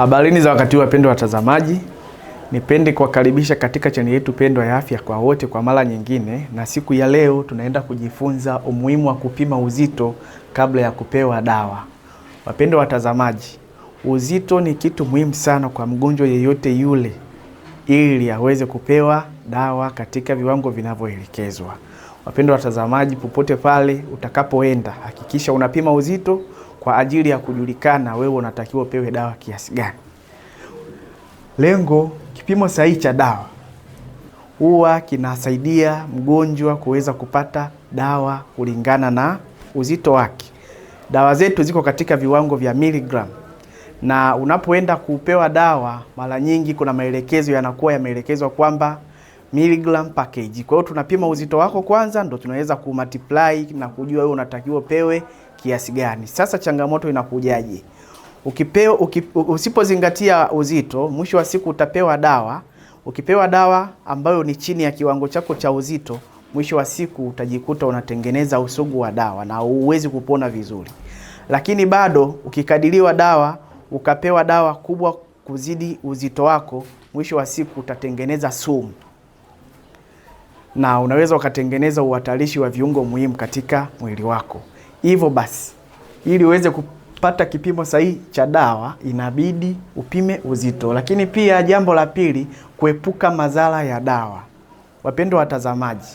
Habarini za wakati huu wapendwa watazamaji. Nipende kuwakaribisha katika chaneli yetu pendwa ya Afya kwa Wote kwa mara nyingine, na siku ya leo tunaenda kujifunza umuhimu wa kupima uzito kabla ya kupewa dawa. Wapendwa watazamaji, uzito ni kitu muhimu sana kwa mgonjwa yeyote yule ili aweze kupewa dawa katika viwango vinavyoelekezwa. Wapendwa watazamaji, popote pale utakapoenda, hakikisha unapima uzito kwa ajili ya kujulikana wewe unatakiwa upewe dawa kiasi gani. Lengo, kipimo sahihi cha dawa huwa kinasaidia mgonjwa kuweza kupata dawa kulingana na uzito wake. Dawa zetu ziko katika viwango vya miligram, na unapoenda kupewa dawa mara nyingi kuna maelekezo yanakuwa yameelekezwa kwamba miligram per kg. Kwa hiyo tunapima uzito wako kwanza, ndo tunaweza kumultiply na kujua wewe unatakiwa upewe kiasi gani. Sasa changamoto inakujaje? Usipozingatia uzito, mwisho wa siku utapewa dawa. Ukipewa dawa ambayo ni chini ya kiwango chako cha uzito, mwisho wa siku utajikuta unatengeneza usugu wa dawa na huwezi kupona vizuri. Lakini bado ukikadiriwa dawa, ukapewa dawa kubwa kuzidi uzito wako, mwisho wa siku utatengeneza sumu, na unaweza ukatengeneza uhatarishi wa viungo muhimu katika mwili wako. Hivyo basi, ili uweze kupata kipimo sahihi cha dawa, inabidi upime uzito. Lakini pia jambo la pili, kuepuka madhara ya dawa. Wapendwa watazamaji,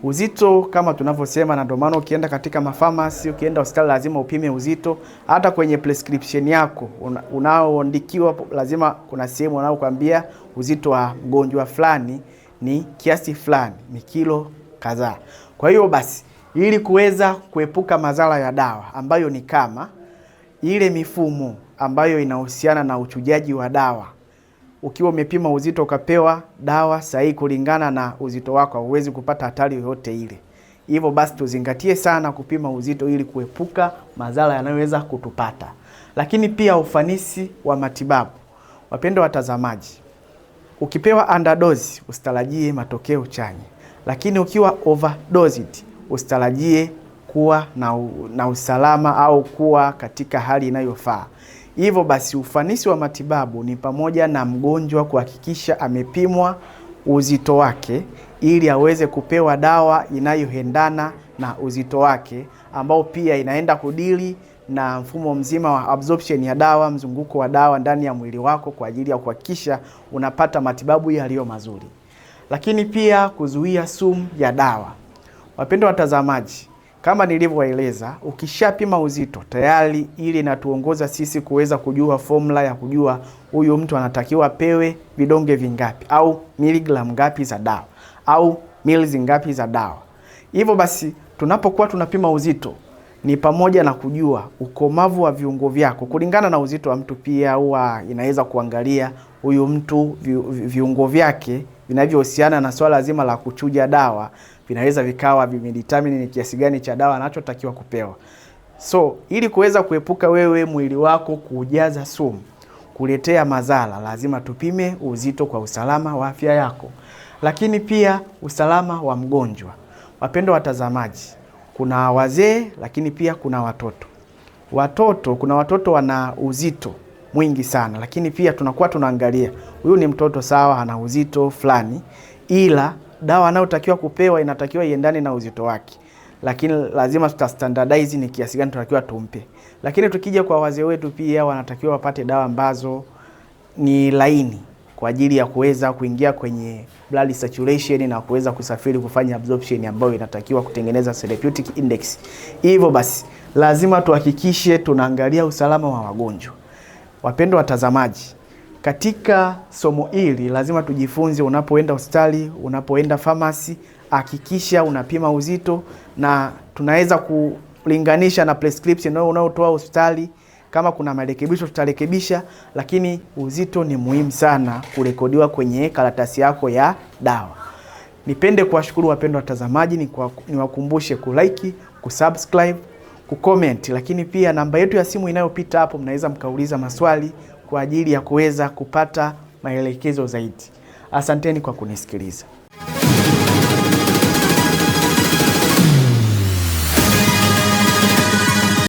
uzito kama tunavyosema, na ndio maana ukienda katika mafamasi, ukienda hospitali lazima upime uzito. Hata kwenye prescription yako unaoandikiwa, lazima kuna sehemu wanaokuambia uzito wa mgonjwa fulani ni kiasi fulani, ni kilo kadhaa. Kwa hiyo basi, ili kuweza kuepuka madhara ya dawa ambayo ni kama ile mifumo ambayo inahusiana na uchujaji wa dawa, ukiwa umepima uzito ukapewa dawa sahihi kulingana na uzito wako, huwezi kupata hatari yoyote ile. Hivyo basi tuzingatie sana kupima uzito ili kuepuka madhara yanayoweza kutupata. Lakini pia ufanisi wa matibabu. Wapendwa watazamaji, ukipewa underdose usitarajie matokeo chanya, lakini ukiwa overdosed usitarajie kuwa na usalama au kuwa katika hali inayofaa. Hivyo basi ufanisi wa matibabu ni pamoja na mgonjwa kuhakikisha amepimwa uzito wake ili aweze kupewa dawa inayoendana na uzito wake, ambao pia inaenda kudili na mfumo mzima wa absorption ya dawa, mzunguko wa dawa ndani ya mwili wako, kwa ajili ya kuhakikisha unapata matibabu yaliyo mazuri. Lakini pia kuzuia sumu ya dawa. Wapendwa watazamaji, kama nilivyoeleza, ukishapima uzito tayari, ili inatuongoza sisi kuweza kujua formula ya kujua huyu mtu anatakiwa pewe vidonge vingapi au miligram ngapi za dawa au mils ngapi za dawa. Hivyo basi tunapokuwa tunapima uzito, ni pamoja na kujua ukomavu wa viungo vyako kulingana na uzito wa mtu. Pia huwa inaweza kuangalia huyu mtu viungo vyake vinavyohusiana na swala zima la kuchuja dawa, vinaweza vikawa vimedetermine ni kiasi gani cha dawa anachotakiwa kupewa. So ili kuweza kuepuka wewe mwili wako kujaza sumu, kuletea madhara, lazima tupime uzito kwa usalama wa afya yako. Lakini pia usalama wa mgonjwa. Wapendwa watazamaji, kuna wazee lakini pia kuna watoto. Kuna watoto wana uzito mwingi sana, lakini pia tunakuwa tunaangalia huyu ni mtoto sawa, ana uzito fulani, ila dawa anayotakiwa kupewa inatakiwa iendane na uzito wake, lakini lazima standardize ni kiasi gani tunatakiwa tumpe. Lakini tukija kwa wazee wetu, pia wanatakiwa wapate dawa ambazo ni laini kwa ajili ya kuweza kuingia kwenye blood saturation na kuweza kusafiri kufanya absorption ambayo inatakiwa kutengeneza therapeutic index. Hivyo basi lazima tuhakikishe tunaangalia usalama wa wagonjwa. Wapendwa watazamaji, katika somo hili lazima tujifunze, unapoenda hospitali, unapoenda pharmacy, hakikisha unapima uzito, na tunaweza kulinganisha na prescription unaotoa hospitali. Kama kuna marekebisho tutarekebisha, lakini uzito ni muhimu sana kurekodiwa kwenye karatasi yako ya dawa. Nipende kuwashukuru wapendwa watazamaji, niwakumbushe kulike, kusubscribe, kucomment, lakini pia namba yetu ya simu inayopita hapo, mnaweza mkauliza maswali kwa ajili ya kuweza kupata maelekezo zaidi. Asanteni kwa kunisikiliza.